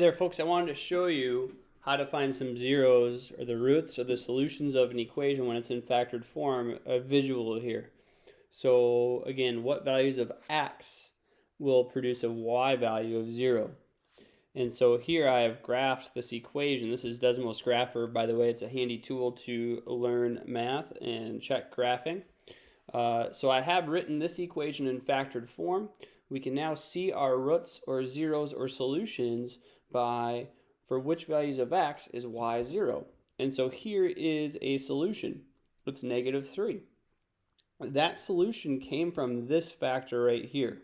There, folks, I wanted to show you how to find some zeros or the roots or the solutions of an equation when it's in factored form, a visual here. So again, what values of x will produce a y value of 0? And so here I have graphed this equation. This is Desmos Grapher, by the way. It's a handy tool to learn math and check graphing. So I have written this equation in factored form. We can now see our roots or zeros or solutions for which values of x is y 0. And so here is a solution. It's -3. That solution came from this factor right here.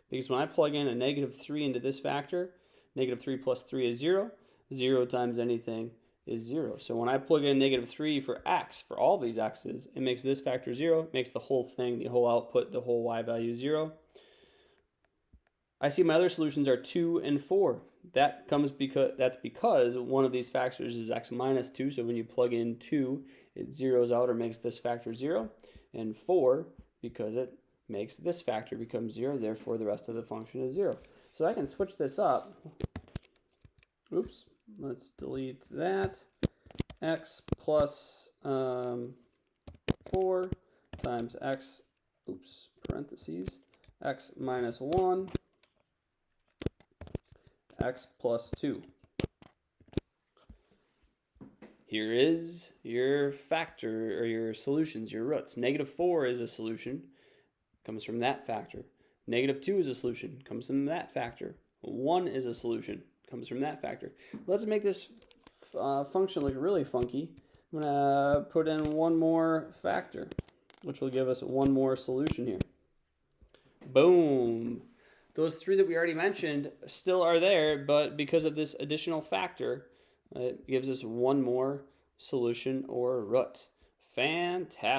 Because when I plug in a -3 into this factor, -3 plus 3 is 0. 0 times anything is 0. So when I plug in -3 for x, for all these x's, it makes this factor 0. It makes the whole thing, the whole output, the whole y value 0. I see my other solutions are 2 and 4. That's because one of these factors is x minus 2. So when you plug in 2, it zeroes out or makes this factor 0. And 4, because it makes this factor become 0. Therefore, the rest of the function is 0. So I can switch this up. Oops. Let's delete that. X plus 4 times x, parentheses, x minus 1, x plus 2. Here is your factor, or your solutions, your roots. -4 is a solution, comes from that factor. -2 is a solution, comes from that factor. 1 is a solution, comes from that factor. Let's make this function look really funky. I'm going to put in one more factor, which will give us one more solution here. Boom. Those 3 that we already mentioned still are there, but because of this additional factor, it gives us one more solution or root. Fantastic.